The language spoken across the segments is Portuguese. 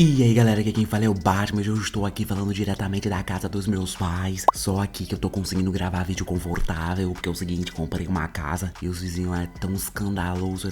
E aí galera, aqui quem fala é o Batman. Eu estou aqui falando diretamente da casa dos meus pais. Só aqui que eu tô conseguindo gravar vídeo confortável, porque é o seguinte, comprei uma casa e os vizinhos é tão escandaloso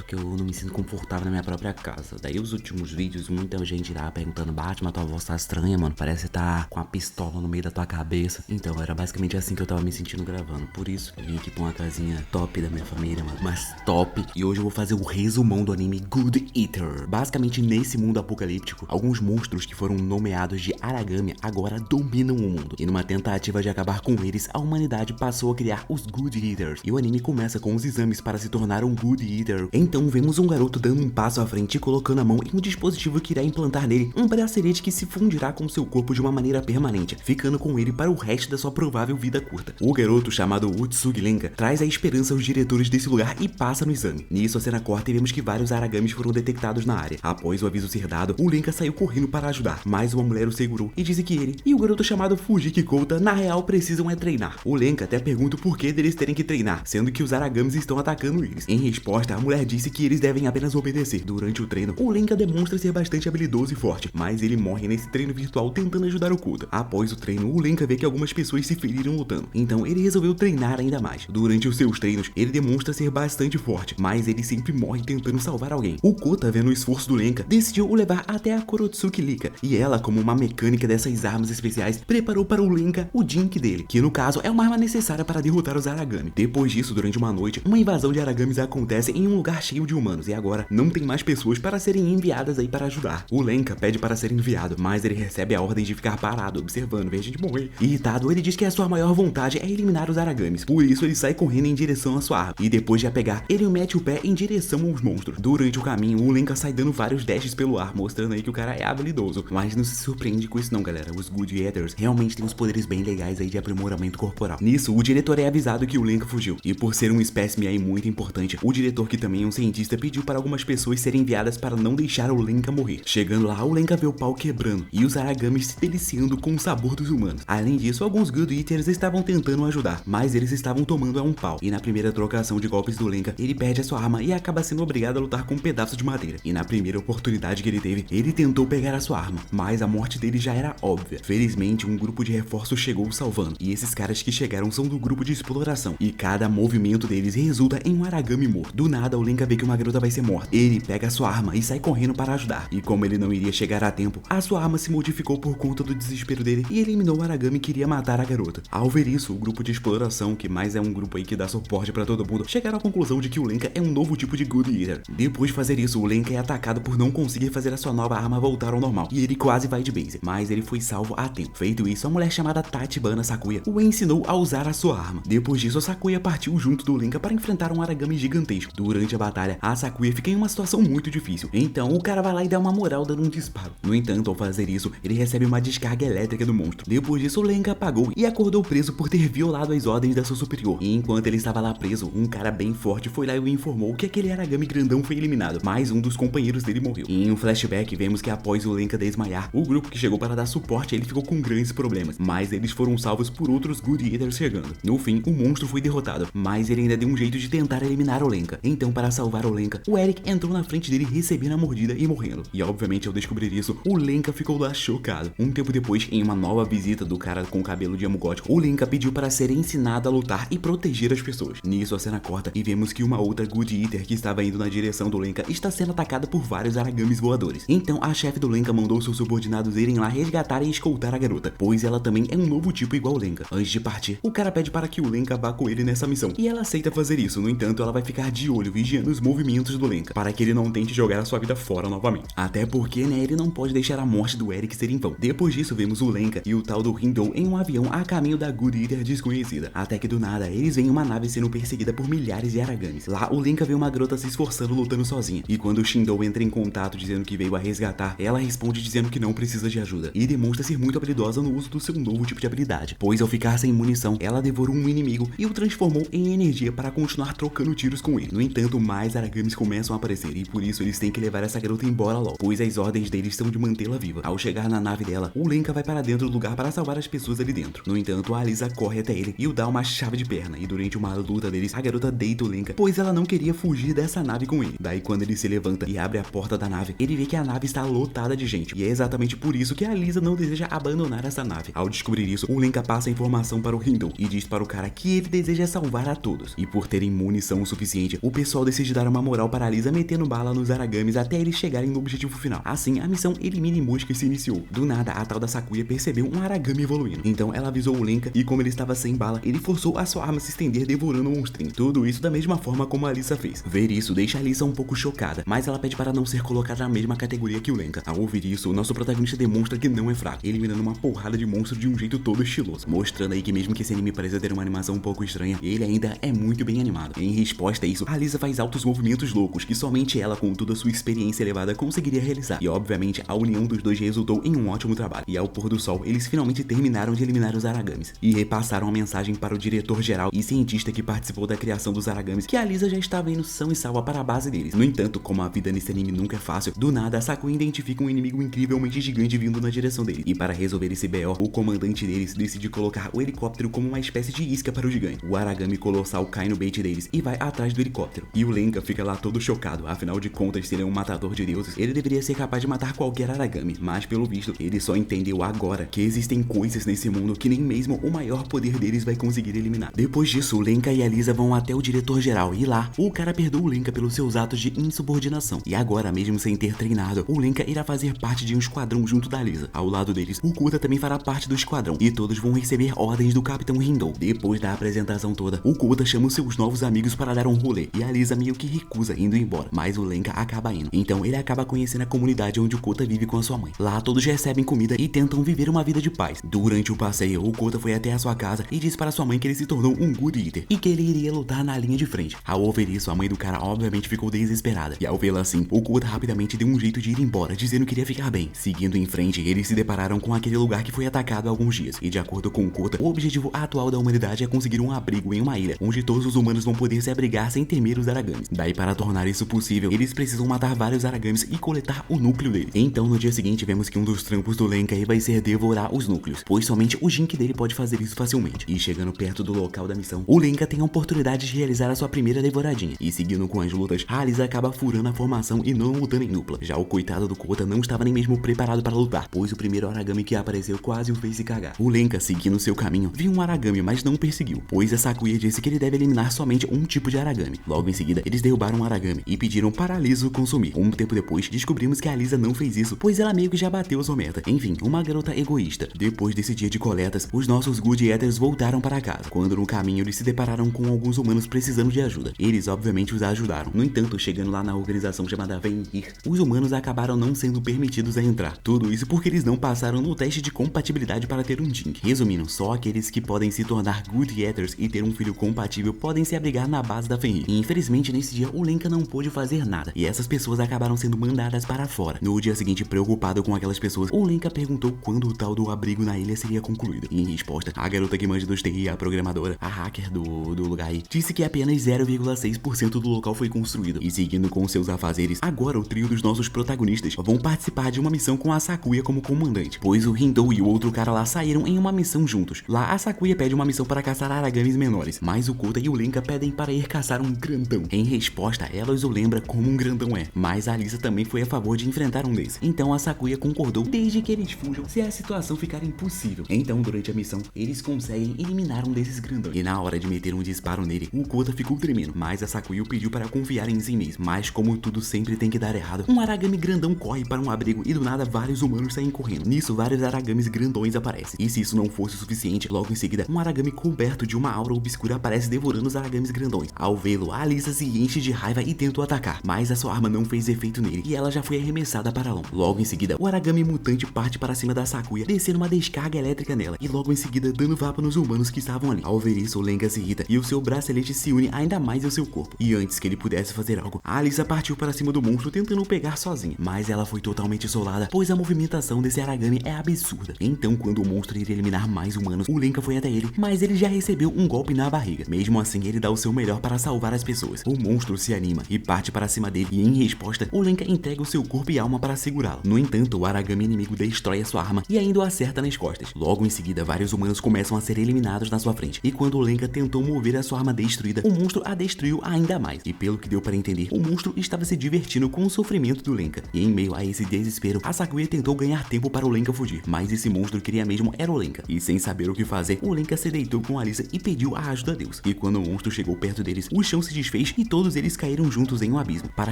que eu não me sinto confortável na minha própria casa. Daí os últimos vídeos, muita gente lá perguntando: Batman, tua voz tá estranha, mano, parece que tá com a pistola no meio da tua cabeça. Então era basicamente assim que eu tava me sentindo gravando. Por isso eu vim aqui pra uma casinha top da minha família, mano, mas top. E hoje eu vou fazer o resumão do anime Good Eater. Basicamente nesse mundo apocalíptico, alguns monstros que foram nomeados de Aragami agora dominam o mundo. E numa tentativa de acabar com eles, a humanidade passou a criar os Good Eaters. E o anime começa com os exames para se tornar um Good Eater. Então vemos um garoto dando um passo à frente e colocando a mão em um dispositivo que irá implantar nele um bracelete que se fundirá com seu corpo de uma maneira permanente, ficando com ele para o resto da sua provável vida curta. O garoto, chamado Utsugi Lenka, traz a esperança aos diretores desse lugar e passa no exame. Nisso a cena corta e vemos que vários Aragamis foram detectados na área. Após o aviso ser dado, o Lenka saiu correndo para ajudar, mas uma mulher o segurou e disse que ele e o garoto chamado Fujiki Kouta na real precisam treinar. O Lenka até pergunta o porquê deles terem que treinar, sendo que os Aragamis estão atacando eles. Em resposta, a mulher disse que eles devem apenas obedecer. Durante o treino, o Lenka demonstra ser bastante habilidoso e forte, mas ele morre nesse treino virtual tentando ajudar o Kouta. Após o treino, o Lenka vê que algumas pessoas se feriram lutando, então ele resolveu treinar ainda mais. Durante os seus treinos, ele demonstra ser bastante forte, mas ele sempre morre tentando salvar alguém. O Kouta, vendo o esforço do Lenka, decidiu o levar até a Kurotsuki Lika, e ela, como uma mecânica dessas armas especiais, preparou para o Lenka o Jink dele, que no caso é uma arma necessária para derrotar os Aragami. Depois disso, durante uma noite, uma invasão de Aragamis acontece em um lugar cheio de humanos, e agora não tem mais pessoas para serem enviadas aí para ajudar. O Lenka pede para ser enviado, mas ele recebe a ordem de ficar parado, observando, ver a gente morrer. Irritado, ele diz que a sua maior vontade é eliminar os Aragamis, por isso ele sai correndo em direção à sua arma, e depois de a pegar, ele mete o pé em direção aos monstros. Durante o caminho, o Lenka sai dando vários dashes pelo ar, mostrando aí que o cara é habilidoso, mas não se surpreende com isso não, galera. Os Good Eaters realmente têm uns poderes bem legais aí de aprimoramento corporal. Nisso, o diretor é avisado que o Lenka fugiu, e por ser um espécime aí muito importante, o diretor, que também é um cientista, pediu para algumas pessoas serem enviadas para não deixar o Lenka morrer. Chegando lá, o Lenka vê o pau quebrando, e os Aragamis se deliciando com o sabor dos humanos. Além disso, alguns Good Eaters estavam tentando ajudar, mas eles estavam tomando a um pau, e na primeira trocação de golpes do Lenka, ele perde a sua arma e acaba sendo obrigado a lutar com um pedaço de madeira. E na primeira oportunidade que ele teve, ele tentou pegar a sua arma, mas a morte dele já era óbvia. Felizmente, um grupo de reforços chegou salvando, e esses caras que chegaram são do grupo de exploração, e cada movimento deles resulta em um Aragami morto. Do nada, o Lenka vê que uma garota vai ser morta. Ele pega a sua arma e sai correndo para ajudar, e como ele não iria chegar a tempo, a sua arma se modificou por conta do desespero dele e eliminou o Aragami que iria matar a garota. Ao ver isso, o grupo de exploração, que mais é um grupo aí que dá suporte para todo mundo, chegaram à conclusão de que o Lenka é um novo tipo de Good Eater. Depois de fazer isso, o Lenka é atacado por não conseguir fazer a sua nova arma voltar ao normal, e ele quase vai de base, mas ele foi salvo a tempo. Feito isso, a mulher chamada Tachibana Sakuya o ensinou a usar a sua arma. Depois disso, a Sakuya partiu junto do Lenka para enfrentar um Aragami gigantesco. Durante a batalha, a Sakuya fica em uma situação muito difícil, então o cara vai lá e dá uma moral dando um disparo. No entanto, ao fazer isso, ele recebe uma descarga elétrica do monstro. Depois disso, o Lenka apagou e acordou preso por ter violado as ordens da sua superior. E enquanto ele estava lá preso, um cara bem forte foi lá e o informou que aquele Aragami grandão foi eliminado, mas um dos companheiros dele morreu. E em um flashback, vemos que após o Lenka desmaiar, o grupo que chegou para dar suporte a ele ficou com grandes problemas, mas eles foram salvos por outros Good Eaters chegando. No fim, o monstro foi derrotado, mas ele ainda deu um jeito de tentar eliminar o Lenka. Então, para salvar o Lenka, o Eric entrou na frente dele recebendo a mordida e morrendo. E obviamente, ao descobrir isso, o Lenka ficou lá chocado. Um tempo depois, em uma nova visita do cara com o cabelo de emo gótico, o Lenka pediu para ser ensinado a lutar e proteger as pessoas. Nisso, a cena corta e vemos que uma outra Good Eater que estava indo na direção do Lenka está sendo atacada por vários Aragamis voadores. Então, a chefe do Lenka mandou seus subordinados irem lá resgatar e escoltar a garota, pois ela também é um novo tipo igual o Lenka. Antes de partir, o cara pede para que o Lenka vá com ele nessa missão, e ela aceita fazer isso. No entanto, ela vai ficar de olho, vigiando os movimentos do Lenka, para que ele não tente jogar a sua vida fora novamente. Até porque, né, ele não pode deixar a morte do Eric ser em vão. Depois disso, vemos o Lenka e o tal do Hindou em um avião a caminho da Good Eater desconhecida. Até que do nada, eles veem uma nave sendo perseguida por milhares de Aragamis. Lá, o Lenka vê uma garota se esforçando lutando sozinha, e quando o Shindou entra em contato dizendo que veio a resgatar, ela responde dizendo que não precisa de ajuda, e demonstra ser muito habilidosa no uso do seu novo tipo de habilidade, pois ao ficar sem munição, ela devorou um inimigo e o transformou em energia para continuar trocando tiros com ele. No entanto, mais Aragamis começam a aparecer, e por isso eles têm que levar essa garota embora logo, pois as ordens deles são de mantê-la viva. Ao chegar na nave dela, o Lenka vai para dentro do lugar para salvar as pessoas ali dentro. No entanto, a Alisa corre até ele e o dá uma chave de perna, e durante uma luta deles, a garota deita o Lenka, pois ela não queria fugir dessa nave com ele. Daí, quando ele se levanta e abre a porta da nave, ele ele vê que a nave está lotada de gente, e é exatamente por isso que a Lisa não deseja abandonar essa nave. Ao descobrir isso, o Lenka passa a informação para o Hindou e diz para o cara que ele deseja salvar a todos. E por terem munição o suficiente, o pessoal decide dar uma moral para a Lisa metendo bala nos Aragamis até eles chegarem no objetivo final. Assim, a missão Elimine Moscas se iniciou. Do nada, a tal da Sakuya percebeu um Aragami evoluindo. Então ela avisou o Lenka e como ele estava sem bala, ele forçou a sua arma a se estender devorando o monstrinho. Tudo isso da mesma forma como a Lisa fez. Ver isso deixa a Lisa um pouco chocada, mas ela pede para não ser colocada na mesma categoria que o Lenka. Ao ouvir isso, o nosso protagonista demonstra que não é fraco, eliminando uma porrada de monstros de um jeito todo estiloso, mostrando aí que mesmo que esse anime pareça ter uma animação um pouco estranha, ele ainda é muito bem animado. Em resposta a isso, a Lisa faz altos movimentos loucos que somente ela, com toda a sua experiência elevada, conseguiria realizar. E obviamente a união dos dois resultou em um ótimo trabalho. E ao pôr do sol, eles finalmente terminaram de eliminar os Aragamis e repassaram a mensagem para o diretor-geral e cientista que participou da criação dos Aragamis, que a Lisa já estava indo são e salva para a base deles. No entanto, como a vida nesse anime nunca é fácil, do nada a Sakuya identifica um inimigo incrivelmente gigante vindo na direção dele. E para resolver esse BO, o comandante deles decide colocar o helicóptero como uma espécie de isca para o gigante. O Aragami colossal cai no bait deles e vai atrás do helicóptero. E o Lenka fica lá todo chocado, afinal de contas, se ele é um matador de deuses, ele deveria ser capaz de matar qualquer Aragami, mas pelo visto, ele só entendeu agora que existem coisas nesse mundo que nem mesmo o maior poder deles vai conseguir eliminar. Depois disso, o Lenka e a Lisa vão até o diretor-geral e lá, o cara perdoa o Lenka pelos seus atos de insubordinação. E agora, mesmo sem ter treinado, o Lenka irá fazer parte de um esquadrão junto da Lisa. Ao lado deles, o Kota também fará parte do esquadrão e todos vão receber ordens do Capitão Hindou. Depois da apresentação toda, o Kota chama os seus novos amigos para dar um rolê e a Lisa meio que recusa indo embora, mas o Lenka acaba indo. Então ele acaba conhecendo a comunidade onde o Kota vive com a sua mãe. Lá todos recebem comida e tentam viver uma vida de paz. Durante o passeio, o Kota foi até a sua casa e disse para sua mãe que ele se tornou um Good Eater e que ele iria lutar na linha de frente. Ao ouvir isso, a mãe do cara obviamente ficou desesperada e ao vê-la assim, o Kota rapidamente deu um jeito de ir embora, dizendo que iria ficar bem. Seguindo em frente, eles se depararam com aquele lugar que foi atacado há alguns dias e de acordo com o Kota, o objetivo atual da humanidade é conseguir um abrigo em uma ilha, onde todos os humanos vão poder se abrigar sem temer os Aragamis. Daí para tornar isso possível, eles precisam matar vários Aragamis e coletar o núcleo dele. Então no dia seguinte, vemos que um dos trampos do Lenka vai ser devorar os núcleos, pois somente o Jink dele pode fazer isso facilmente. E chegando perto do local da missão, o Lenka tem a oportunidade de realizar a sua primeira devoradinha. E seguindo com as lutas, a Lisa acaba furando a formação e não lutando em dupla. Já o coitado do Kota não estava nem mesmo preparado para lutar, pois o primeiro Aragami que apareceu quase o fez se cagar. O Lenka, seguindo seu caminho, viu um Aragami, mas não perseguiu, pois a Sakuya disse que ele deve eliminar somente um tipo de Aragami. Logo em seguida, eles derrubaram um Aragami e pediram para a Lisa o consumir. Um tempo depois, descobrimos que a Lisa não fez isso, pois ela meio que já bateu sua meta. Enfim, uma garota egoísta. Depois desse dia de coletas, os nossos Good Eaters voltaram para casa, quando no caminho eles se depararam com alguns humanos precisando de ajuda. Eles obviamente os ajudaram. No entanto, chegando lá na organização chamada Venir, os humanos acabaram não sendo permitidos a entrar. Tudo isso porque eles não passaram no teste de compatibilidade para ter um Jink. Resumindo, só aqueles que podem se tornar Good Eaters e ter um filho compatível podem se abrigar na base da Fenrir. E infelizmente nesse dia o Lenka não pôde fazer nada e essas pessoas acabaram sendo mandadas para fora. No dia seguinte, preocupado com aquelas pessoas, o Lenka perguntou quando o tal do abrigo na ilha seria concluído. E em resposta, a garota que manja dos TI, a programadora, a hacker do lugar aí, disse que apenas 0,6% do local foi construído. E seguindo com seus afazeres, agora o trio dos nossos protagonistas vão participar de uma missão com a Sakuya como comandante, pois o Hindou e o outro cara lá saíram em uma missão juntos. Lá a Sakuya pede uma missão para caçar Aragamis menores, mas o Kota e o Lenka pedem para ir caçar um grandão. Em resposta, ela os o lembra como um grandão é, mas a Lisa também foi a favor de enfrentar um desses. Então a Sakuya concordou desde que eles fujam se a situação ficar impossível. Então durante a missão, eles conseguem eliminar um desses grandões. E na hora de meter um disparo nele, o Kota ficou tremendo, mas a Sakuya o pediu para confiar em si mesmo. Mas como tudo sempre tem que dar errado, um Aragami grandão corre para um abrigo e do nada vários humanos saem correndo. Nisso, vários Aragamis grandões aparecem. E se isso não fosse o suficiente, logo em seguida, um Aragami coberto de uma aura obscura aparece devorando os Aragamis grandões. Ao vê-lo, a Lisa se enche de raiva e tenta o atacar, mas a sua arma não fez efeito nele e ela já foi arremessada para longe. Logo em seguida, o Aragami mutante parte para cima da Sakuya, descendo uma descarga elétrica nela e logo em seguida dando vapa nos humanos que estavam ali. Ao ver isso, o Lenka se irrita e o seu bracelete se une ainda mais ao seu corpo. E antes que ele pudesse fazer algo, a Lisa partiu para cima do monstro tentando pegar sozinha, mas ela foi totalmente solada, pois a movimentação desse Aragami é absurda. Então, quando o monstro iria eliminar mais humanos, o Lenka foi até ele, mas ele já recebeu um golpe na barriga. Mesmo assim, ele dá o seu melhor para salvar as pessoas. O monstro se anima e parte para cima dele e em resposta, o Lenka entrega o seu corpo e alma para segurá-lo. No entanto, o Aragami inimigo destrói a sua arma e ainda o acerta nas costas. Logo em seguida, vários humanos começam a ser eliminados na sua frente. E quando o Lenka tentou mover a sua arma destruída, o monstro a destruiu ainda mais. E pelo que deu para entender, o monstro estava se divertindo com o sofrimento sofrimento do Lenka. E em meio a esse desespero, a Sakuya tentou ganhar tempo para o Lenka fugir, mas esse monstro queria mesmo era o Lenka. E sem saber o que fazer, o Lenka se deitou com a Alisa e pediu a ajuda a Deus. E quando o monstro chegou perto deles, o chão se desfez e todos eles caíram juntos em um abismo. Para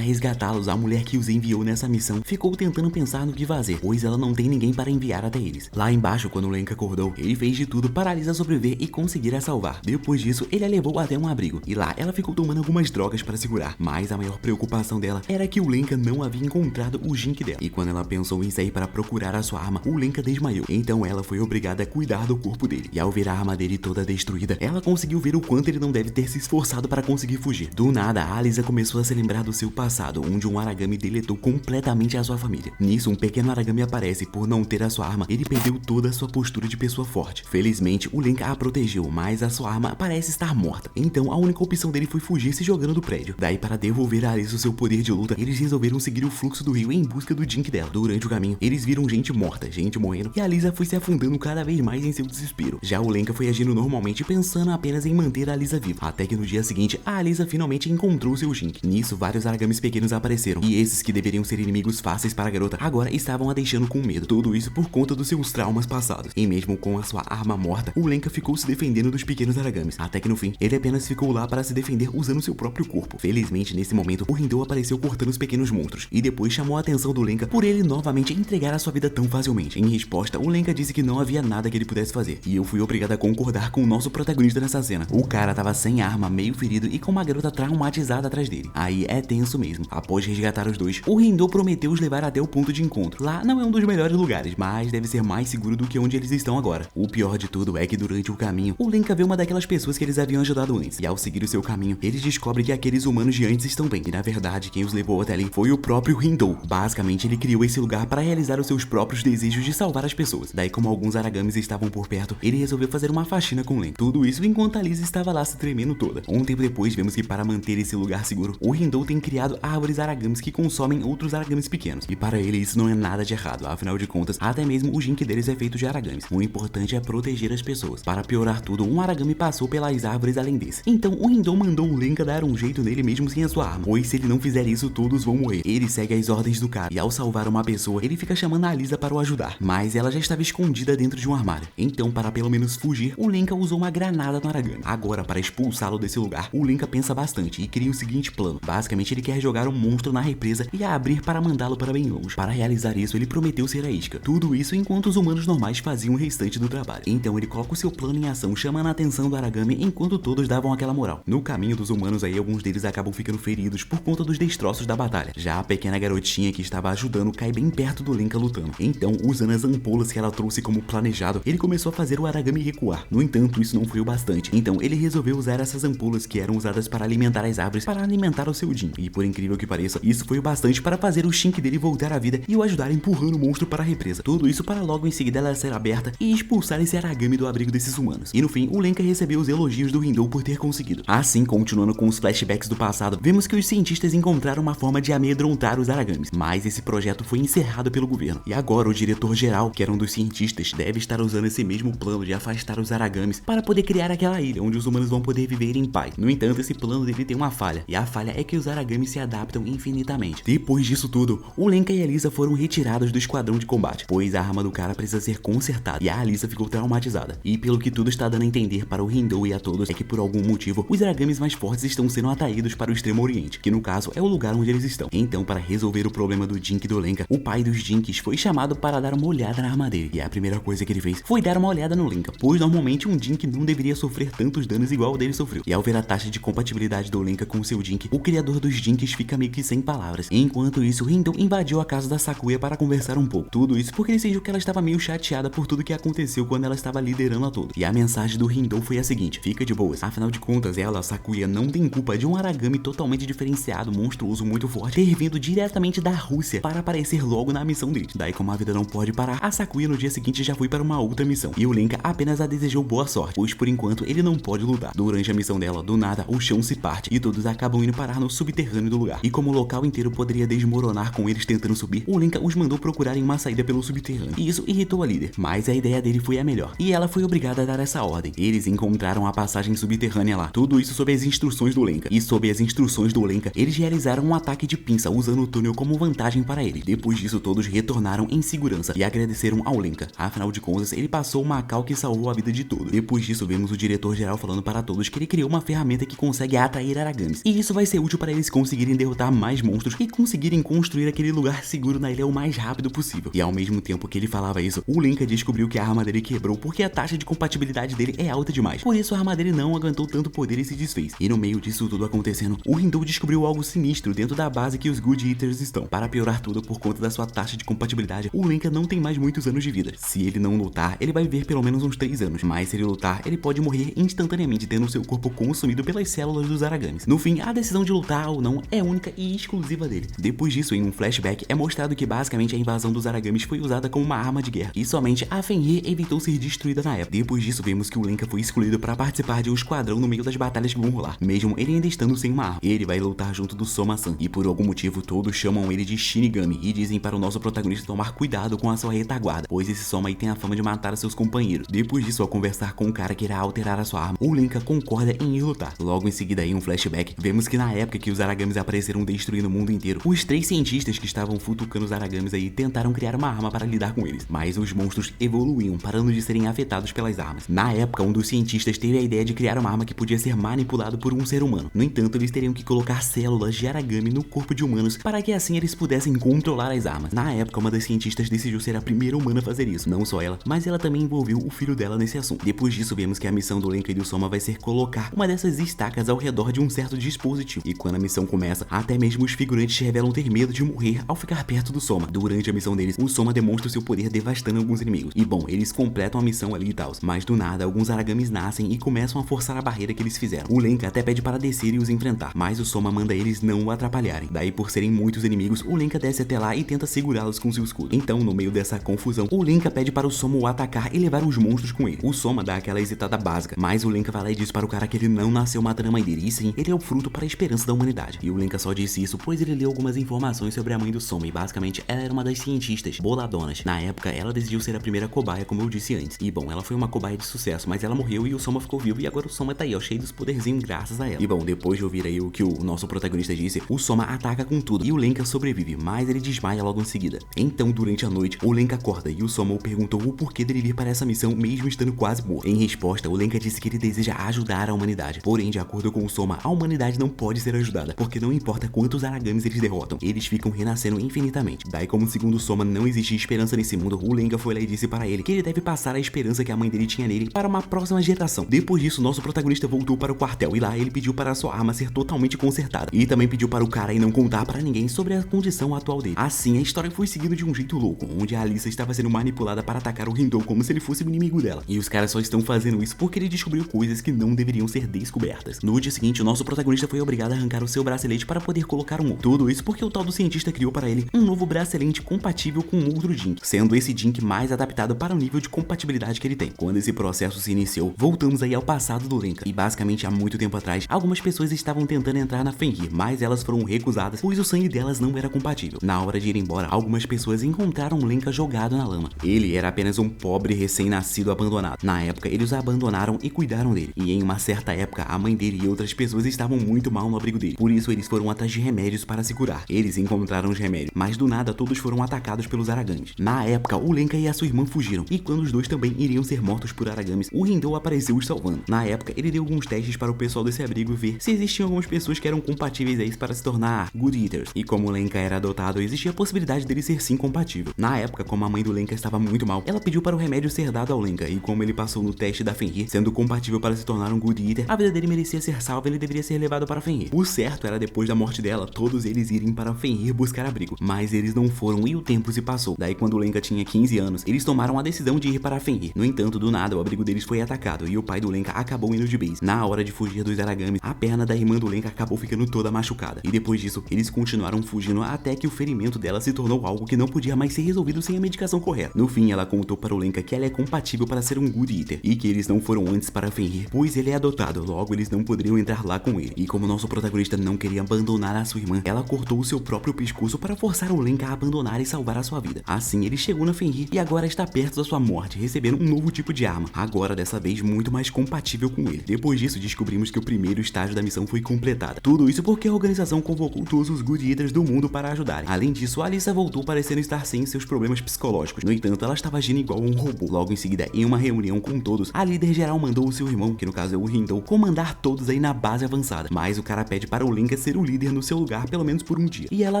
resgatá-los, a mulher que os enviou nessa missão ficou tentando pensar no que fazer, pois ela não tem ninguém para enviar até eles. Lá embaixo, quando o Lenka acordou, ele fez de tudo para a Alisa sobreviver e conseguir a salvar. Depois disso, ele a levou até um abrigo, e lá ela ficou tomando algumas drogas para segurar, mas a maior preocupação dela era que o Lenka não havia encontrado o Jink dela. E quando ela pensou em sair para procurar a sua arma, o Lenka desmaiou. Então ela foi obrigada a cuidar do corpo dele. E ao ver a arma dele toda destruída, ela conseguiu ver o quanto ele não deve ter se esforçado para conseguir fugir. Do nada, a Alisa começou a se lembrar do seu passado, onde um Aragami deletou completamente a sua família. Nisso, um pequeno Aragami aparece. Por não ter a sua arma, ele perdeu toda a sua postura de pessoa forte. Felizmente, o Lenka a protegeu, mas a sua arma parece estar morta. Então, a única opção dele foi fugir se jogando do prédio. Daí, para devolver a Alisa o seu poder de luta, eles resolveram seguir o fluxo do rio em busca do Jink dela. Durante o caminho, eles viram gente morta, gente morrendo, e a Alisa foi se afundando cada vez mais em seu desespero. Já o Lenka foi agindo normalmente, pensando apenas em manter a Alisa viva. Até que no dia seguinte, a Alisa finalmente encontrou seu Jink. Nisso, vários Aragamis pequenos apareceram, e esses que deveriam ser inimigos fáceis para a garota, agora estavam a deixando com medo. Tudo isso por conta dos seus traumas passados. E mesmo com a sua arma morta, o Lenka ficou se defendendo dos pequenos Aragamis. Até que no fim, ele apenas ficou lá para se defender usando seu próprio corpo. Felizmente, nesse momento, o Hindou apareceu cortando os pequenos monstros, e depois chamou a atenção do Lenka por ele novamente entregar a sua vida tão facilmente. Em resposta, o Lenka disse que não havia nada que ele pudesse fazer, e eu fui obrigado a concordar com o nosso protagonista nessa cena. O cara tava sem arma, meio ferido e com uma garota traumatizada atrás dele. Aí é tenso mesmo. Após resgatar os dois, o Hindou prometeu os levar até o ponto de encontro. Lá não é um dos melhores lugares, mas deve ser mais seguro do que onde eles estão agora. O pior de tudo é que durante o caminho, o Lenka vê uma daquelas pessoas que eles haviam ajudado antes, e ao seguir o seu caminho, eles descobrem que aqueles humanos de antes estão bem, e na verdade quem os levou até ali foi o próprio Hindou. Basicamente, ele criou esse lugar para realizar os seus próprios desejos de salvar as pessoas. Daí, como alguns Aragamis estavam por perto, ele resolveu fazer uma faxina com o Lenka. Tudo isso enquanto a Lisa estava lá se tremendo toda. Um tempo depois, vemos que para manter esse lugar seguro, o Hindou tem criado árvores Aragamis que consomem outros Aragamis pequenos. E para ele isso não é nada de errado, afinal de contas, até mesmo o Jink deles é feito de Aragamis. O importante é proteger as pessoas. Para piorar tudo, um Aragami passou pelas árvores além desse. Então o Hindou mandou o Lenka dar um jeito nele mesmo sem a sua arma, pois se ele não fizer isso, todos vão morrer. Ele segue as ordens do cara, e ao salvar uma pessoa, ele fica chamando a Alisa para o ajudar, mas ela já estava escondida dentro de um armário. Então, para pelo menos fugir, o Lenka usou uma granada no Aragami. Agora, para expulsá-lo desse lugar, o Lenka pensa bastante e cria o seguinte plano. Basicamente, ele quer jogar um monstro na represa e a abrir para mandá-lo para bem longe. Para realizar isso, ele prometeu ser a isca. Tudo isso enquanto os humanos normais faziam o restante do trabalho. Então, ele coloca o seu plano em ação, chamando a atenção do Aragami enquanto todos davam aquela moral. No caminho dos humanos aí, alguns deles acabam ficando feridos por conta dos destroços da batalha. Já a pequena garotinha que estava ajudando cai bem perto do Lenka lutando. Então, usando as ampolas que ela trouxe como planejado, ele começou a fazer o Aragami recuar. No entanto, isso não foi o bastante. Então, ele resolveu usar essas ampolas que eram usadas para alimentar as árvores, para alimentar o seu Jin. E por incrível que pareça, isso foi o bastante para fazer o Shink dele voltar à vida e o ajudar empurrando o monstro para a represa. Tudo isso para logo em seguida ela ser aberta e expulsar esse Aragami do abrigo desses humanos. E no fim, o Lenka recebeu os elogios do Hindou por ter conseguido. Assim, continuando com os flashbacks do passado, vemos que os cientistas encontraram uma forma de amedrontar os Aragamis, mas esse projeto foi encerrado pelo governo. E agora o diretor-geral, que era um dos cientistas, deve estar usando esse mesmo plano de afastar os Aragamis para poder criar aquela ilha onde os humanos vão poder viver em paz. No entanto, esse plano dele tem uma falha, e a falha é que os Aragamis se adaptam infinitamente. Depois disso tudo, o Lenka e a Alisa foram retirados do esquadrão de combate, pois a arma do cara precisa ser consertada, e a Alisa ficou traumatizada. E pelo que tudo está dando a entender para o Hindou e a todos, é que por algum motivo, os Aragamis mais fortes estão sendo atraídos para o Extremo Oriente, que no caso é o lugar onde eles estão. Então, para resolver o problema do Jink e do Lenka, o pai dos Jinks foi chamado para dar uma olhada na arma dele, e a primeira coisa que ele fez foi dar uma olhada no Lenka, pois normalmente um Jink não deveria sofrer tantos danos igual o dele sofreu. E ao ver a taxa de compatibilidade do Lenka com o seu Jink, o criador dos Jinks fica meio que sem palavras. Enquanto isso, Hindou invadiu a casa da Sakuya para conversar um pouco. Tudo isso porque ele sentiu que ela estava meio chateada por tudo que aconteceu quando ela estava liderando a todos. E a mensagem do Hindou foi a seguinte: fica de boas, afinal de contas ela, a Sakuya, não tem culpa de um Aragami totalmente diferenciado, monstruoso, muito forte, ter vindo diretamente da Rússia para aparecer logo na missão dele. Daí, como a vida não pode parar, a Sakuya no dia seguinte já foi para uma outra missão, e o Lenka apenas a desejou boa sorte, pois por enquanto ele não pode lutar. Durante a missão dela, do nada, o chão se parte, e todos acabam indo parar no subterrâneo do lugar. E como o local inteiro poderia desmoronar com eles tentando subir, o Lenka os mandou procurarem uma saída pelo subterrâneo, e isso irritou a líder, mas a ideia dele foi a melhor, e ela foi obrigada a dar essa ordem. Eles encontraram a passagem subterrânea lá, tudo isso sob as instruções do Lenka, e sob as instruções do Lenka, eles realizaram um ataque de pinça usando usando o túnel como vantagem para ele. Depois disso, todos retornaram em segurança e agradeceram ao Lenka. Afinal de contas, ele passou uma cal que salvou a vida de todos. Depois disso, vemos o diretor-geral falando para todos que ele criou uma ferramenta que consegue atrair Aragamis. E isso vai ser útil para eles conseguirem derrotar mais monstros e conseguirem construir aquele lugar seguro na ilha o mais rápido possível. E ao mesmo tempo que ele falava isso, o Lenka descobriu que a arma dele quebrou porque a taxa de compatibilidade dele é alta demais. Por isso a arma dele não aguentou tanto poder e se desfez. E no meio disso tudo acontecendo, o Hindou descobriu algo sinistro dentro da base que os Good Eaters estão. Para piorar tudo, por conta da sua taxa de compatibilidade, o Lenka não tem mais muitos anos de vida. Se ele não lutar, ele vai viver pelo menos uns 3 anos, mas se ele lutar, ele pode morrer instantaneamente, tendo seu corpo consumido pelas células dos Aragamis. No fim, a decisão de lutar ou não é única e exclusiva dele. Depois disso, em um flashback, é mostrado que basicamente a invasão dos Aragamis foi usada como uma arma de guerra, e somente a Fenrir evitou ser destruída na época. Depois disso, vemos que o Lenka foi escolhido para participar de um esquadrão no meio das batalhas que vão rolar, mesmo ele ainda estando sem uma arma. Ele vai lutar junto do Soma-san, e por algum motivo todos chamam ele de Shinigami, e dizem para o nosso protagonista tomar cuidado com a sua retaguarda, pois esse Soma aí tem a fama de matar seus companheiros. Depois disso, ao conversar com um cara que irá alterar a sua arma, o Lenka concorda em ir lutar. Logo em seguida, em um flashback, vemos que na época que os Aragamis apareceram destruindo o mundo inteiro, os 3 cientistas que estavam futucando os Aragamis aí tentaram criar uma arma para lidar com eles, mas os monstros evoluíam, parando de serem afetados pelas armas. Na época, um dos cientistas teve a ideia de criar uma arma que podia ser manipulado por um ser humano. No entanto, eles teriam que colocar células de Aragami no corpo de humanos para que assim eles pudessem controlar as armas. Na época, uma das cientistas decidiu ser a primeira humana a fazer isso. Não só ela, mas ela também envolveu o filho dela nesse assunto. Depois disso, vemos que a missão do Lenka e do Soma vai ser colocar uma dessas estacas ao redor de um certo dispositivo. E quando a missão começa, até mesmo os figurantes revelam ter medo de morrer ao ficar perto do Soma. Durante a missão deles, o Soma demonstra o seu poder devastando alguns inimigos. E bom, eles completam a missão ali e tal, mas do nada, alguns Aragamis nascem e começam a forçar a barreira que eles fizeram. O Lenka até pede para descer e os enfrentar, mas o Soma manda eles não o atrapalharem. Daí, por serem muitos inimigos, o Lenka desce até lá e tenta segurá-los com seu escudo. Então, no meio dessa confusão, o Lenka pede para o Soma o atacar e levar os monstros com ele. O Soma dá aquela hesitada básica, mas o Lenka vai lá e diz para o cara que ele não nasceu matando a mãe dele, e sim, ele é o fruto para a esperança da humanidade. E o Lenka só disse isso pois ele leu algumas informações sobre a mãe do Soma, e basicamente ela era uma das cientistas boladonas. Na época, ela decidiu ser a primeira cobaia, como eu disse antes. E bom, ela foi uma cobaia de sucesso, mas ela morreu e o Soma ficou vivo, e agora o Soma tá aí, ó, cheio dos poderzinhos graças a ela. E bom, depois de ouvir aí o que o nosso protagonista disse, o Soma ataca com tudo, e o Lenka sobrevive, mas ele desmaia logo em seguida. Então, durante a noite, o Lenka acorda, e o Soma o perguntou o porquê dele vir para essa missão, mesmo estando quase morto. Em resposta, o Lenka disse que ele deseja ajudar a humanidade. Porém, de acordo com o Soma, a humanidade não pode ser ajudada, porque não importa quantos Aragamis eles derrotam, eles ficam renascendo infinitamente. Daí, como segundo o Soma não existe esperança nesse mundo, o Lenka foi lá e disse para ele que ele deve passar a esperança que a mãe dele tinha nele para uma próxima geração. Depois disso, nosso protagonista voltou para o quartel, e lá ele pediu para a sua arma ser totalmente consertada, e também pediu para o cara aí não contar para ninguém sobre a condição atual dele. Assim, a história foi seguindo de um jeito louco, onde a Alissa estava sendo manipulada para atacar o Hindou como se ele fosse o inimigo dela. E os caras só estão fazendo isso porque ele descobriu coisas que não deveriam ser descobertas. No dia seguinte, o nosso protagonista foi obrigado a arrancar o seu bracelete para poder colocar um outro. Tudo isso porque o tal do cientista criou para ele um novo bracelete compatível com outro Jink, sendo esse Jink mais adaptado para o nível de compatibilidade que ele tem. Quando esse processo se iniciou, voltamos aí ao passado do Lenka, e basicamente há muito tempo atrás, algumas pessoas estavam tentando entrar na Fenrir, mas elas foram recusadas, pois o sangue delas não era compatível. Na hora de ir embora, algumas pessoas encontraram o Lenka jogado na lama. Ele era apenas um pobre recém-nascido abandonado. Na época, eles o abandonaram e cuidaram dele, e em uma certa época, a mãe dele e outras pessoas estavam muito mal no abrigo dele. Por isso, eles foram atrás de remédios para se curar. Eles encontraram os remédios, mas do nada todos foram atacados pelos Aragamis. Na época, o Lenka e a sua irmã fugiram, e quando os dois também iriam ser mortos por Aragamis, o Hindou apareceu os salvando. Na época, ele deu alguns testes para o pessoal desse abrigo ver se existiam algumas pessoas que eram compatíveis a isso para se tornar Good Eaters. E como o Lenka era adotado, existia a possibilidade dele ser sim compatível. Na época, como a mãe do Lenka estava muito mal, ela pediu para o remédio ser dado ao Lenka, e como ele passou no teste da Fenrir, sendo compatível para se tornar um Good Eater, a vida dele merecia ser salva e ele deveria ser levado para Fenrir. O certo era, depois da morte dela, todos eles irem para Fenrir buscar abrigo, mas eles não foram e o tempo se passou. Daí, quando o Lenka tinha 15 anos, eles tomaram a decisão de ir para Fenrir. No entanto, do nada, o abrigo deles foi atacado e o pai do Lenka acabou indo de base. Na hora de fugir dos Aragamis, a perna da irmã do Lenka acabou ficando toda machucada, e depois disso, eles continuaram fugindo até que o ferimento dela se tornou algo que não podia mais ser resolvido sem a medicação correta. No fim, ela contou para o Lenka que ela é compatível para ser um Good Eater, e que eles não foram antes para Fenrir, pois ele é adotado, logo eles não poderiam entrar lá com ele. E como nosso protagonista não queria abandonar a sua irmã, ela cortou o seu próprio pescoço para forçar o Lenka a abandonar e salvar a sua vida. Assim, ele chegou na Fenrir e agora está perto da sua morte, recebendo um novo tipo de arma, agora dessa vez muito mais compatível com ele. Depois disso, descobrimos que o primeiro estágio da missão foi completado. Tudo isso porque a organização convocou todos os Good Good Eaters do mundo para ajudarem. Além disso, a Alisa voltou parecendo estar sem seus problemas psicológicos. No entanto, ela estava agindo igual um robô. Logo em seguida, em uma reunião com todos, a líder geral mandou o seu irmão, que no caso é o Hindou, comandar todos aí na base avançada. Mas o cara pede para o Lenka ser o líder no seu lugar pelo menos por um dia. E ela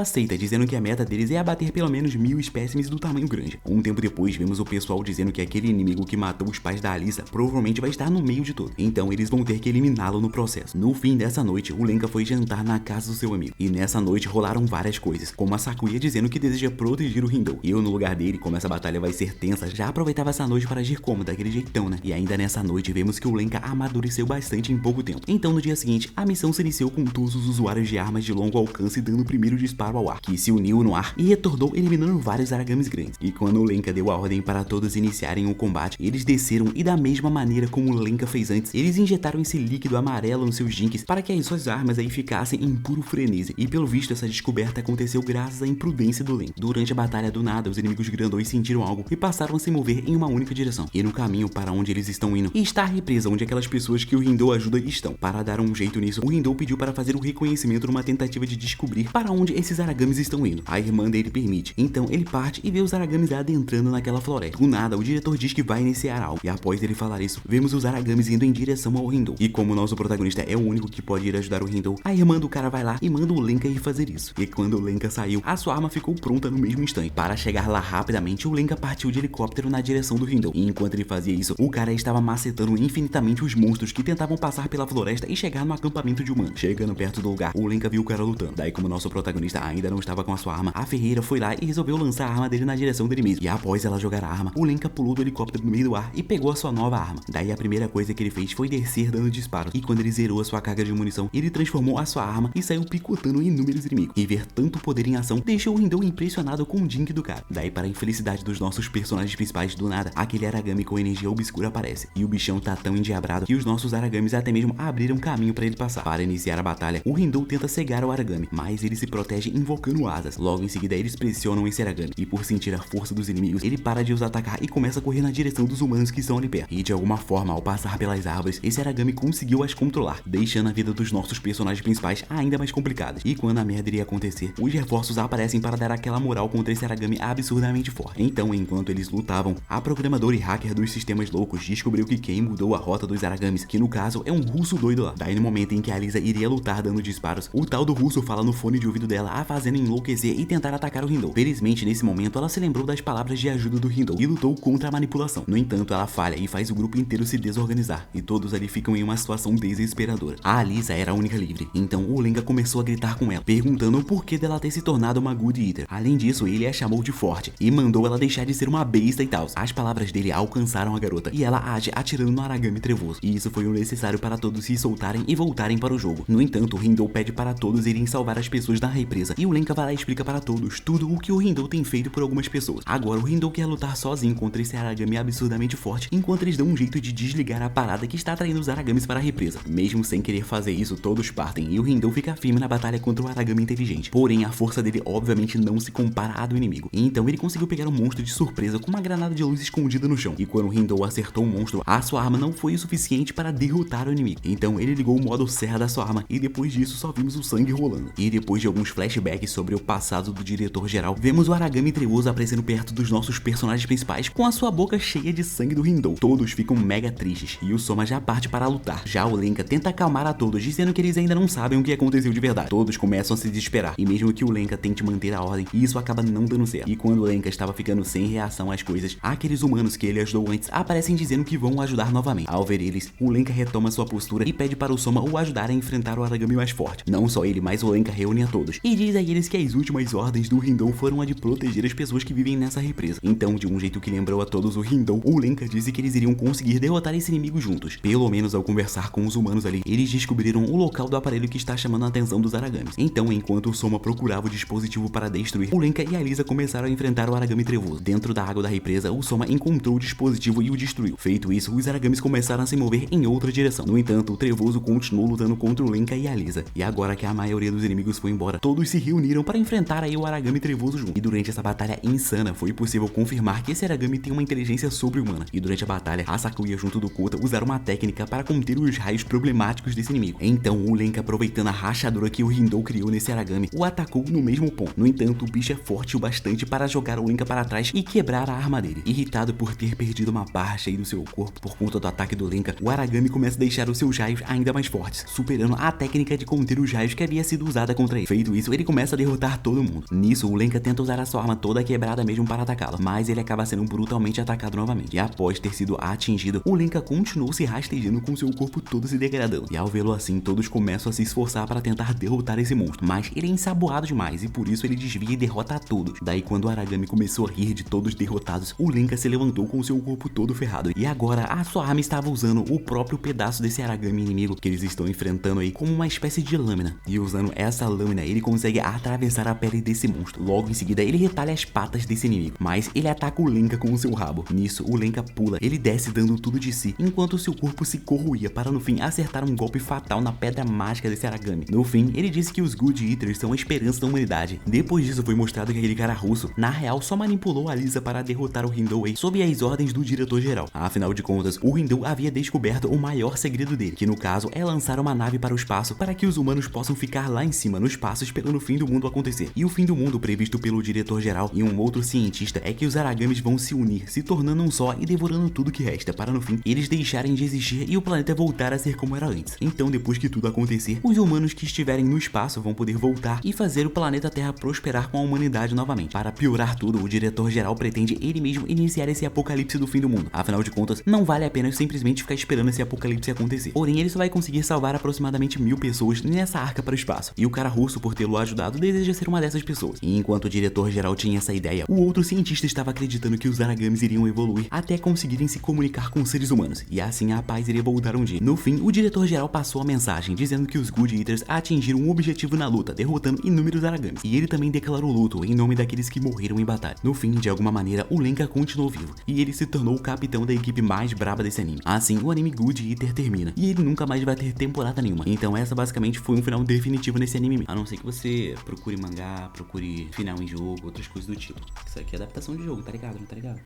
aceita, dizendo que a meta deles é abater pelo menos 1000 espécimes do tamanho grande. Um tempo depois, vemos o pessoal dizendo que aquele inimigo que matou os pais da Alisa provavelmente vai estar no meio de tudo. Então eles vão ter que eliminá-lo no processo. No fim dessa noite, o Lenka foi jantar na casa do seu amigo. E nessa noite rolaram várias coisas, como a Sakuya dizendo que deseja proteger o Hindou. E eu, no lugar dele, como essa batalha vai ser tensa, já aproveitava essa noite para agir como, daquele jeitão, né? E ainda nessa noite vemos que o Lenka amadureceu bastante em pouco tempo. Então no dia seguinte, a missão se iniciou com todos os usuários de armas de longo alcance dando o primeiro disparo ao ar, que se uniu no ar e retornou eliminando vários Aragamis grandes. E quando o Lenka deu a ordem para todos iniciarem o combate, eles desceram e da mesma maneira como o Lenka fez antes, eles injetaram esse líquido amarelo nos seus jinks para que as suas armas aí ficassem em puro frenesi. E pelo visto essa descoberta aconteceu graças à imprudência do Lenka. Durante a batalha do nada, os inimigos grandões sentiram algo e passaram a se mover em uma única direção. E no caminho para onde eles estão indo, e está a represa onde aquelas pessoas que o Hindou ajuda estão. Para dar um jeito nisso, o Hindou pediu para fazer o reconhecimento numa tentativa de descobrir para onde esses Aragamis estão indo. A irmã dele permite. Então ele parte e vê os Aragamis adentrando naquela floresta. Do nada, o diretor diz que vai iniciar algo. E após ele falar isso, vemos os Aragamis indo em direção ao Hindou. E como o nosso protagonista é o único que pode ir ajudar o Hindou, a irmã do cara vai lá e manda o Lenka ir fazer isso. E quando o Lenka saiu, a sua arma ficou pronta no mesmo instante. Para chegar lá rapidamente, o Lenka partiu de helicóptero na direção do Hindou. E enquanto ele fazia isso, o cara estava macetando infinitamente os monstros que tentavam passar pela floresta e chegar no acampamento de humanos. Chegando perto do lugar, o Lenka viu o cara lutando. Daí, como nosso protagonista ainda não estava com a sua arma, a ferreira foi lá e resolveu lançar a arma dele na direção dele mesmo. E após ela jogar a arma, o Lenka pulou do helicóptero no meio do ar e pegou a sua nova arma. Daí a primeira coisa que ele fez foi descer dando disparos. E quando ele zerou a sua carga de munição, ele transformou a sua arma e saiu picotando inúmeros inimigos. E ver tanto poder em ação deixou o Hindou impressionado com o Jink do cara. Daí, para a infelicidade dos nossos personagens principais, do nada, aquele Aragami com energia obscura aparece. E o bichão tá tão endiabrado que os nossos Aragamis até mesmo abriram caminho para ele passar. Para iniciar a batalha, o Hindou tenta cegar o Aragami, mas ele se protege invocando asas. Logo em seguida, eles pressionam esse Aragami. E por sentir a força dos inimigos, ele para de os atacar e começa a correr na direção dos humanos que estão ali perto. E de alguma forma, ao passar pelas árvores, esse Aragami conseguiu as controlar, deixando a vida dos nossos personagens principais ainda mais complicadas. E quando a merda iria acontecer, os reforços aparecem para dar aquela moral contra esse Aragami absurdamente forte. Então, enquanto eles lutavam, a programadora e hacker dos sistemas loucos descobriu que quem mudou a rota dos Aragamis, que no caso é um russo doido lá. Daí no momento em que a Alisa iria lutar dando disparos, o tal do russo fala no fone de ouvido dela, a fazendo enlouquecer e tentar atacar o Hindou. Felizmente, nesse momento, ela se lembrou das palavras de ajuda do Hindou e lutou contra a manipulação. No entanto, ela falha e faz o grupo inteiro se desorganizar, e todos ali ficam em uma situação desesperadora. A Alisa era a única livre, então o Lenka começou a gritar com ela, perguntando o porquê dela ter se tornado uma Good Eater. Além disso, ele a chamou de forte e mandou ela deixar de ser uma besta e tal. As palavras dele alcançaram a garota e ela age atirando no Aragami trevoso. E isso foi o necessário para todos se soltarem e voltarem para o jogo. No entanto, o Hindou pede para todos irem salvar as pessoas da represa. E o Lenka vai lá e explica para todos tudo o que o Hindou tem feito por algumas pessoas. Agora o Hindou quer lutar sozinho contra esse Aragami absurdamente forte, enquanto eles dão um jeito de desligar a parada que está atraindo os Aragamis para a represa. Mesmo sem querer fazer isso, todos partem e o Hindou fica firme na batalha contra o Aragami inteligente. Porém, a força dele obviamente não se compara à do inimigo. Então ele conseguiu pegar o monstro de surpresa com uma granada de luz escondida no chão. E quando o Hindou acertou o monstro, a sua arma não foi o suficiente para derrotar o inimigo. Então ele ligou o modo serra da sua arma e depois disso só vimos o sangue rolando. E depois de alguns flashbacks sobre o passado do diretor geral, vemos o Aragami trevoso aparecendo perto dos nossos personagens principais com a sua boca cheia de sangue do Hindou. Todos ficam mega tristes e o Soma já parte para lutar. Já o Lenka tenta acalmar a todos, dizendo que eles ainda não sabem o que aconteceu de verdade. Todos começam a se desesperar e mesmo que o Lenka tente manter a ordem, isso acaba não dando certo. E quando o Lenka estava ficando sem reação às coisas, aqueles humanos que ele ajudou antes aparecem dizendo que vão o ajudar novamente. Ao ver eles, o Lenka retoma sua postura e pede para o Soma o ajudar a enfrentar o Aragami mais forte. Não só ele, mas o Lenka reúne a todos e diz a eles que as últimas ordens do Hindou foram a de proteger as pessoas que vivem nessa represa. Então, de um jeito que lembrou a todos o Hindou, o Lenka disse que eles iriam conseguir derrotar esse inimigo juntos. Pelo menos ao conversar com os humanos ali, eles descobriram o local do aparelho que está chamando a atenção dos Aragamis. Então, enquanto o Soma procurava o dispositivo para destruir, o Lenka e a Alisa começaram a enfrentar o Aragami trevoso. Dentro da água da represa, o Soma encontrou o dispositivo e o destruiu. Feito isso, os Aragamis começaram a se mover em outra direção. No entanto, o trevoso continuou lutando contra o Lenka e a Alisa. E agora que a maioria dos inimigos foi embora, todos se reuniram para enfrentar aí o Aragami trevoso junto. E durante essa batalha insana, foi possível confirmar que esse Aragami tem uma inteligência sobre-humana. E durante a batalha, a Sakuya junto do Kota usaram uma técnica para conter os raios problemáticos desse inimigo. Então, o Lenka, aproveitando a rachadura que o Hindou criou nesse desse Aragami o atacou no mesmo ponto. No entanto, o bicho é forte o bastante para jogar o Lenka para trás e quebrar a arma dele. Irritado por ter perdido uma parte aí do seu corpo por conta do ataque do Lenka, o Aragami começa a deixar os seus raios ainda mais fortes, superando a técnica de conter os raios que havia sido usada contra ele. Feito isso, ele começa a derrotar todo mundo. Nisso, o Lenka tenta usar a sua arma toda quebrada mesmo para atacá-la, mas ele acaba sendo brutalmente atacado novamente. E após ter sido atingido, o Lenka continuou se rastejando com seu corpo todo se degradando. E ao vê-lo assim, todos começam a se esforçar para tentar derrotar esse monstro, mas ele é ensaboado demais e por isso ele desvia e derrota a todos. Daí quando o Aragami começou a rir de todos derrotados, o Lenka se levantou com seu corpo todo ferrado e agora a sua arma estava usando o próprio pedaço desse Aragami inimigo que eles estão enfrentando aí como uma espécie de lâmina. E usando essa lâmina ele consegue atravessar a pele desse monstro. Logo em seguida ele retalha as patas desse inimigo, mas ele ataca o Lenka com o seu rabo. Nisso o Lenka pula, ele desce dando tudo de si, enquanto seu corpo se corroía para no fim acertar um golpe fatal na pedra mágica desse Aragami. No fim, ele disse que os Good Eaters são a esperança da humanidade. Depois disso foi mostrado que aquele cara russo, na real, só manipulou a Lisa para derrotar o Hindou sob as ordens do diretor-geral. Afinal de contas, o Hindou havia descoberto o maior segredo dele, que no caso é lançar uma nave para o espaço para que os humanos possam ficar lá em cima no espaço esperando o fim do mundo acontecer. E o fim do mundo previsto pelo diretor-geral e um outro cientista é que os Aragamis vão se unir, se tornando um só e devorando tudo que resta, para no fim eles deixarem de existir e o planeta voltar a ser como era antes. Então, depois que tudo acontecer, os humanos que estiverem no espaço vão poder voltar e fazer o planeta Terra prosperar com a humanidade novamente. Para piorar tudo, o diretor-geral pretende ele mesmo iniciar esse apocalipse do fim do mundo. Afinal de contas, não vale a pena simplesmente ficar esperando esse apocalipse acontecer. Porém, ele só vai conseguir salvar aproximadamente 1000 pessoas nessa arca para o espaço. E o cara russo, por tê-lo ajudado, deseja ser uma dessas pessoas. E enquanto o diretor-geral tinha essa ideia, o outro cientista estava acreditando que os Aragamis iriam evoluir até conseguirem se comunicar com seres humanos. E assim a paz iria voltar um dia. No fim, o diretor-geral passou a mensagem dizendo que os Good Eaters atingiram um objetivo na luta, derrotando inúmeros Aragamis. E ele também declarou luto em nome daqueles que morreram em batalha. No fim, de alguma maneira, o Lenka continuou vivo. E ele se tornou o capitão da equipe mais braba desse anime. Assim, o anime Good Eater termina. E ele nunca mais vai ter temporada nenhuma. Então essa basicamente foi um final definitivo nesse anime. A não ser que você procure mangá, procure final em jogo, outras coisas do tipo. Isso aqui é adaptação de jogo, tá ligado? Não tá ligado?